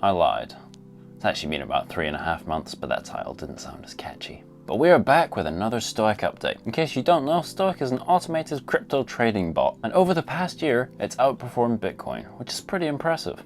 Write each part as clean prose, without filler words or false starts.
I lied. It's actually been about 3.5 months, but that title didn't sound as catchy. But we are back with another Stoic update. In case you don't know, Stoic is an automated crypto trading bot, and over the past year, it's outperformed Bitcoin, which is pretty impressive.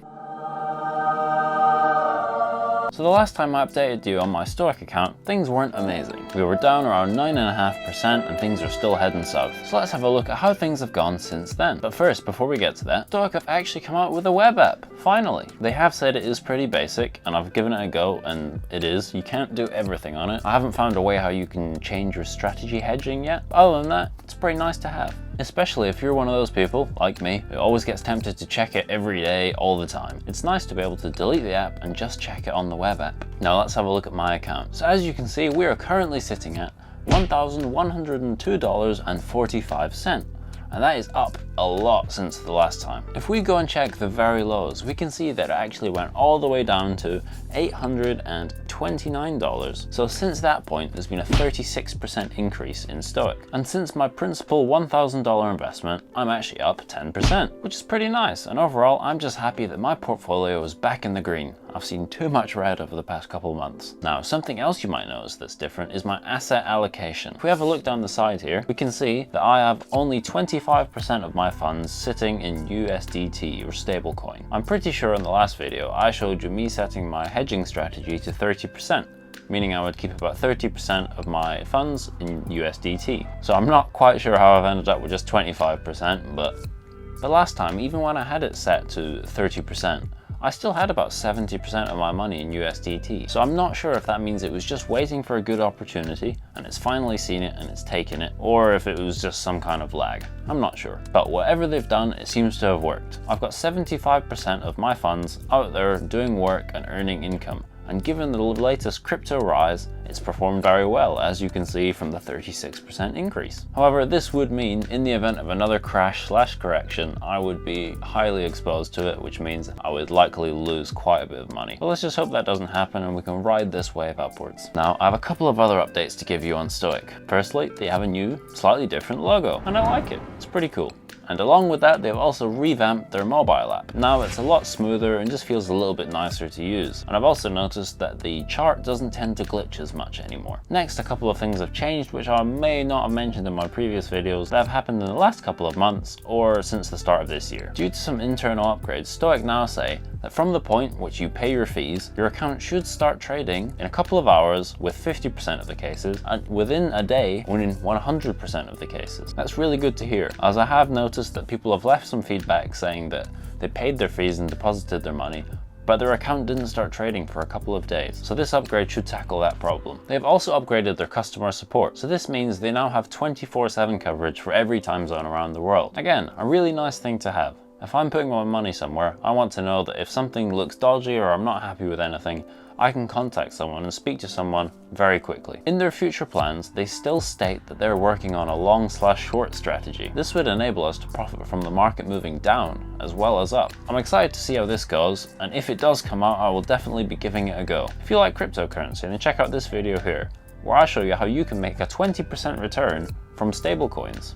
So the last time I updated you on my Stoic account, things weren't amazing. We were down around 9.5% and things are still heading south. So let's have a look at how things have gone since then. But first, before we get to that, Stoic have actually come out with a web app, finally. They have said it is pretty basic and I've given it a go, and it is. You can't do everything on it. I haven't found a way how you can change your strategy hedging yet. But other than that, it's pretty nice to have. Especially if you're one of those people, like me, who always gets tempted to check it every day, all the time. It's nice to be able to delete the app and just check it on the web app. Now let's have a look at my account. So as you can see, we are currently sitting at $1,102.45. And that is up a lot since the last time. If we go and check the very lows, we can see that it actually went all the way down to $829. So since that point, there's been a 36% increase in Stoic. And since my principal $1,000 investment, I'm actually up 10%, which is pretty nice. And overall, I'm just happy that my portfolio is back in the green. I've seen too much red over the past couple of months. Now, something else you might notice that's different is my asset allocation. If we have a look down the side here, we can see that I have only 25% of my funds sitting in USDT or stablecoin. I'm pretty sure in the last video, I showed you me setting my hedging strategy to 30%. Meaning I would keep about 30% of my funds in USDT. So I'm not quite sure how I've ended up with just 25%, but last time, even when I had it set to 30%, I still had about 70% of my money in USDT. So I'm not sure if that means it was just waiting for a good opportunity and it's finally seen it and it's taken it, or if it was just some kind of lag. I'm not sure. But whatever they've done, it seems to have worked. I've got 75% of my funds out there doing work and earning income. And given the latest crypto rise, it's performed very well, as you can see from the 36% increase. However, this would mean in the event of another crash/correction, I would be highly exposed to it, which means I would likely lose quite a bit of money. But let's just hope that doesn't happen and we can ride this wave upwards. Now, I have a couple of other updates to give you on Stoic. Firstly, they have a new, slightly different logo, and I like it. It's pretty cool. And along with that, they've also revamped their mobile app. Now it's a lot smoother and just feels a little bit nicer to use. And I've also noticed that the chart doesn't tend to glitch as much anymore. Next, a couple of things have changed, which I may not have mentioned in my previous videos that have happened in the last couple of months or since the start of this year. Due to some internal upgrades, Stoic now say that from the point which you pay your fees, your account should start trading in a couple of hours with 50% of the cases, and within a day, winning 100% of the cases. That's really good to hear, as I have noticed that people have left some feedback saying that they paid their fees and deposited their money, but their account didn't start trading for a couple of days. So this upgrade should tackle that problem. They've also upgraded their customer support. So this means they now have 24/7 coverage for every time zone around the world. Again, a really nice thing to have. If I'm putting my money somewhere, I want to know that if something looks dodgy or I'm not happy with anything, I can contact someone and speak to someone very quickly. In their future plans, they still state that they're working on a long/short strategy. This would enable us to profit from the market moving down as well as up. I'm excited to see how this goes, and if it does come out, I will definitely be giving it a go. If you like cryptocurrency, then check out this video here, where I show you how you can make a 20% return from stablecoins.